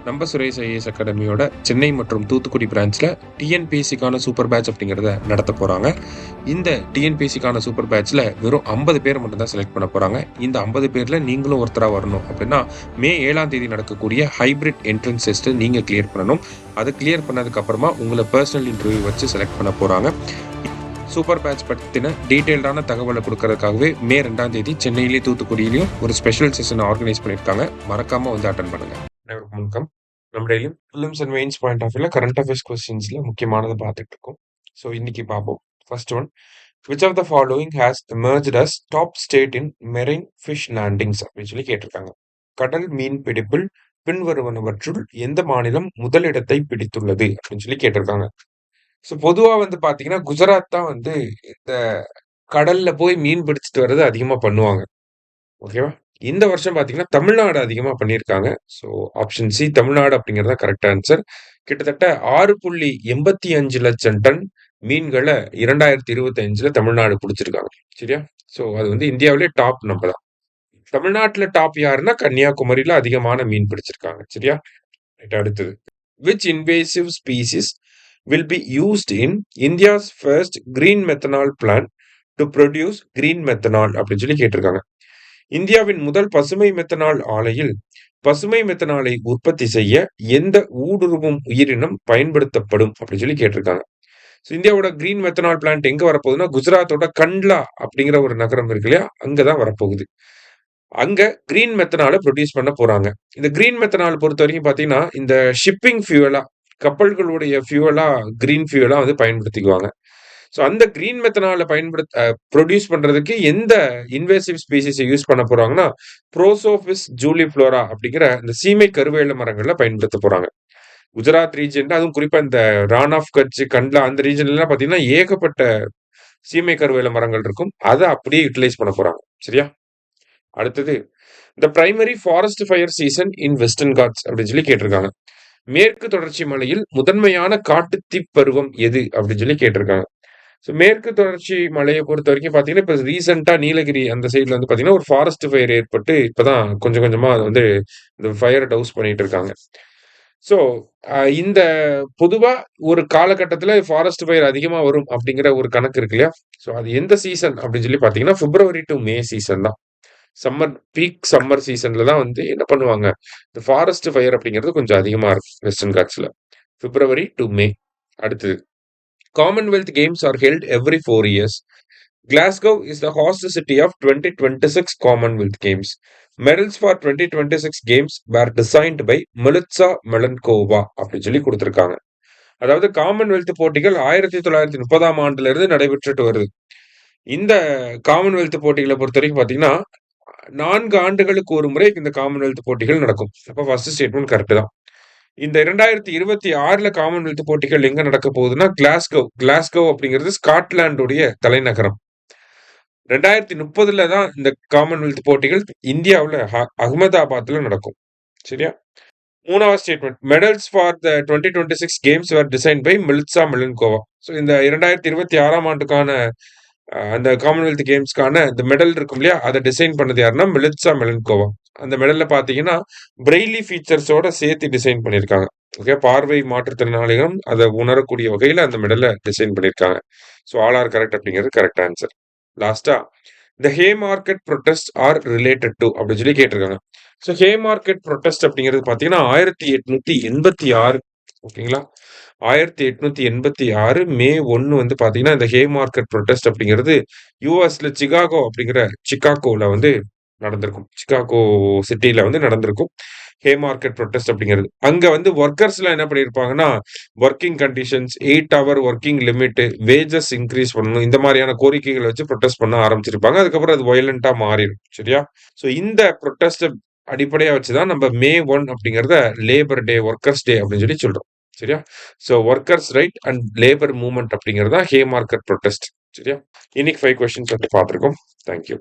நம்ம சுரேஷ் ஐஏஎஸ் அகாடமியோட சென்னை மற்றும் Thoothukudi பிரான்ச்சில் டிஎன்பிஎஸ்சிக்கான super batch அப்படிங்கிறத நடத்த போகிறாங்க. இந்த டிஎன்பிஎஸ்சிக்கான சூப்பர் பேட்ச்சில் வெறும் 50 பேர் மட்டும்தான் செலக்ட் பண்ண போகிறாங்க. இந்த 50 பேரில் நீங்களும் ஒருத்தராக வரணும் அப்படின்னா மே 7ஆம் தேதி நடக்கக்கூடிய ஹைப்ரிட் என்ட்ரன்ஸ் டெஸ்ட்டு நீங்கள் கிளியர் பண்ணணும். அதை கிளியர் பண்ணதுக்கப்புறமா உங்களை பர்சனல் இன்டர்வியூ வச்சு செலக்ட் பண்ண போகிறாங்க. சூப்பர் பேட்ச் பற்றின டீட்டெயில்டான தகவலை கொடுக்கறதுக்காகவே மே 2ஆம் தேதி சென்னையிலேயும் தூத்துக்குடியிலையும் ஒரு ஸ்பெஷல் செஷன் ஆர்கனைஸ் பண்ணியிருக்காங்க. மறக்காமல் வந்து அட்டன் பண்ணுங்கள். அனைவருக்கும் வணக்கம். நம்ம டெய்லியும் prelims and mains point of வியூல கரண்ட் அஃபேர்ஸ் கொஸ்டின்ஸ்ல முக்கியமானதை பார்த்துட்டு இருக்கோம். ஸோ இன்னைக்கு பார்ப்போம். First one, which of the following has emerged as top state in marine fish landings அப்படின்னு சொல்லி கேட்டிருக்காங்க. கடல் மீன் பிடிப்பில் பின்வருவனவற்றுள் எந்த மாநிலம் முதலிடத்தை பிடித்துள்ளது அப்படின்னு சொல்லி கேட்டிருக்காங்க. ஸோ பொதுவாக வந்து பார்த்தீங்கன்னா குஜராத் தான் வந்து இந்த கடல்ல போய் மீன் பிடிச்சிட்டு வர்றது அதிகமாக பண்ணுவாங்க. ஓகேவா? இந்த வருஷம் பார்த்தீங்கன்னா தமிழ்நாடு அதிகமாக பண்ணியிருக்காங்க. ஸோ ஆப்ஷன் சி தமிழ்நாடு அப்படிங்கிறது தான் கரெக்ட் ஆன்சர். கிட்டத்தட்ட 6.85 லட்சம் டன் மீன்களை 2025 தமிழ்நாடு பிடிச்சிருக்காங்க. சரியா? ஸோ அது வந்து இந்தியாவிலே டாப் நம்ம தான். தமிழ்நாட்டில் டாப் யாருன்னா கன்னியாகுமரியில அதிகமான மீன் பிடிச்சிருக்காங்க. சரியா? அடுத்தது, which invasive species will be used in India's first green methanol plant to produce green methanol அப்படின்னு சொல்லி கேட்டிருக்காங்க. இந்தியாவின் முதல் பசுமை மெத்தனால் ஆலையில் பசுமை மெத்தனாலை உற்பத்தி செய்ய எந்த ஊடுருவும் உயிரினம் பயன்படுத்தப்படும் அப்படின்னு சொல்லி கேட்டிருக்காங்க. இந்தியாவோட கிரீன் மெத்தனால் பிளான்ட் எங்க வரப்போகுதுன்னா குஜராத்தோட கண்ட்லா அப்படிங்கிற ஒரு நகரம் இருக்கு இல்லையா, அங்கதான் வரப்போகுது. அங்க கிரீன் மெத்தனாலை ப்ரொடியூஸ் பண்ண போறாங்க. இந்த கிரீன் மெத்தனால் பொறுத்த வரைக்கும் பாத்தீங்கன்னா இந்த ஷிப்பிங் ஃபியூவலா, கப்பல்களுடைய ஃபியூவலா கிரீன் ஃபியூவலா வந்து பயன்படுத்திக்குவாங்க. ஸோ அந்த கிரீன் மெத்தனால ப்ரொடியூஸ் பண்றதுக்கு எந்த இன்வேசிவ் ஸ்பீசிஸை யூஸ் பண்ண போறாங்கன்னா ப்ரோசோபிஸ் ஜூலிஃப்ளோரா அப்படிங்கிற இந்த சீமை கருவேல மரங்கள்ல பயன்படுத்த போறாங்க. குஜராத் ரீஜன், அதுவும் குறிப்பா இந்த ரான் ஆஃப் கட்ச், கண்ட்லா அந்த ரீஜன்ல எல்லாம் பாத்தீங்கன்னா ஏகப்பட்ட சீமை கருவேல மரங்கள் இருக்கும். அதை அப்படியே யூட்டிலைஸ் பண்ண போறாங்க. சரியா? அடுத்தது, the primary forest fire season in Western Ghats அப்படின்னு சொல்லி கேட்டிருக்காங்க. மேற்கு தொடர்ச்சி மலையில் முதன்மையான காட்டுத்தீ பருவம் எது அப்படின்னு சொல்லி கேட்டிருக்காங்க. ஸோ மேற்கு தொடர்ச்சி மலையை பொறுத்த வரைக்கும் பார்த்தீங்கன்னா இப்போ ரீசெண்டாக நீலகிரி அந்த சைடில் வந்து பார்த்தீங்கன்னா ஒரு ஃபாரஸ்ட் ஃபயர் ஏற்பட்டு இப்போதான் கொஞ்சம் கொஞ்சமாக அது வந்து இந்த ஃபயரை டவுஸ் பண்ணிட்டு இருக்காங்க. ஸோ இந்த பொதுவாக ஒரு காலகட்டத்தில் ஃபாரஸ்ட் ஃபயர் அதிகமாக வரும் அப்படிங்கிற ஒரு கணக்கு இருக்கு இல்லையா? ஸோ அது எந்த சீசன் அப்படின்னு சொல்லி பார்த்தீங்கன்னா பிப்ரவரி டு மே சீசன் தான். சம்மர், பீக் சம்மர் சீசன்ல தான் வந்து என்ன பண்ணுவாங்க, இந்த ஃபாரஸ்ட் ஃபயர் அப்படிங்கிறது கொஞ்சம் அதிகமாக இருக்கும் வெஸ்டர்ன் காட்ஸ்ல, பிப்ரவரி டு மே. அடுத்தது, Commonwealth Games are held every 4 years. Glasgow is the host city of 2026 Commonwealth Games. Medals for 2026 Games were designed by Milica Malenkova அப்படின்னு சொல்லி கொடுத்திருக்காங்க. அதாவது காமன்வெல்த் போட்டிகள் 1930ஆம் ஆண்டுல இருந்து நடைபெற்றுட்டு வருது. இந்த காமன்வெல்த் போட்டிகளை பொறுத்த வரைக்கும் பாத்தீங்கன்னா 4 ஆண்டுகளுக்கு ஒரு முறை இந்த காமன்வெல்த் போட்டிகள் நடக்கும். அப்ப ஃபர்ஸ்ட் ஸ்டேட்மெண்ட் கரெக்ட் தான். இந்த 2026 காமன்வெல்த் போட்டிகள் எங்க நடக்க போகுதுன்னா கிளாஸ்கோ அப்படிங்கிறது ஸ்காட்லாண்டுடைய தலைநகரம். 2030 தான் இந்த காமன்வெல்த் போட்டிகள் இந்தியாவில் அகமதாபாத்ல நடக்கும். சரியா? மூணாவது statement, medals for the 2026 games were design by Militsa Melankova. So இந்த 2026ஆம் ஆண்டுக்கான அந்த காமன்வெல்த் கேம்ஸ்க்கான இந்த மெடல் இருக்கும் இல்லையா, அதை டிசைன் பண்ணது யாருன்னா மிலிட்சா மெலன்கோவா. அந்த மெடல்ல பாத்தீங்கன்னா பிரெய்லி ஃபீச்சர்ஸோட சேர்த்து டிசைன் பண்ணியிருக்காங்க. ஓகே, பார்வை மாற்றுத்திறனாளிகளும் அதை உணரக்கூடிய வகையில அந்த மெடலை டிசைன் பண்ணியிருக்காங்க. ஸோ ஆல் ஆர் கரெக்ட் அப்படிங்கிறது கரெக்ட் ஆன்சர். லாஸ்டா, the Haymarket protest are related to அப்படின்னு சொல்லி கேட்டிருக்காங்க. ஸோ ஹே மார்க்கெட் ப்ரொட்டஸ்ட் அப்படிங்கிறது பாத்தீங்கன்னா 1886. ஓகேங்களா? 1886 மே 1 வந்து பாத்தீங்கன்னா இந்த ஹே மார்க்கெட் ப்ரொட்டஸ்ட் அப்படிங்கிறது யூஎஸ்ல சிகாகோல வந்து நடந்திருக்கும். சிகாகோ சிட்டில வந்து நடந்திருக்கும் ஹே மார்க்கெட் ப்ரொட்டஸ்ட் அப்படிங்கிறது. அங்க வந்து ஒர்க்கர்ஸ் எல்லாம் என்ன பண்ணிருப்பாங்கன்னா working conditions, 8 hour working limit, wages increase பண்ணணும், இந்த மாதிரியான கோரிக்கைகளை வச்சு ப்ரொட்டஸ்ட் பண்ண ஆரம்பிச்சிருப்பாங்க. அதுக்கப்புறம் அது வயலண்டா மாறிடும். சரியா? ஸோ இந்த ப்ரொட்டஸ்ட் அடிப்படையா வச்சுதான் நம்ம மே 1 அப்படிங்கிறத லேபர் டே, ஒர்க்கர்ஸ் டே அப்படின்னு சொல்லி சொல்றோம். சரியா? So workers right and labour movement அப்படிங்கிறது தான் ஹே மார்க்கெட் ப்ரொட்டஸ்ட். சரியா? இன்னைக்கு 5 கொஸ்டின்ஸ் வந்து பார்த்துருக்கோம். தேங்க்யூ.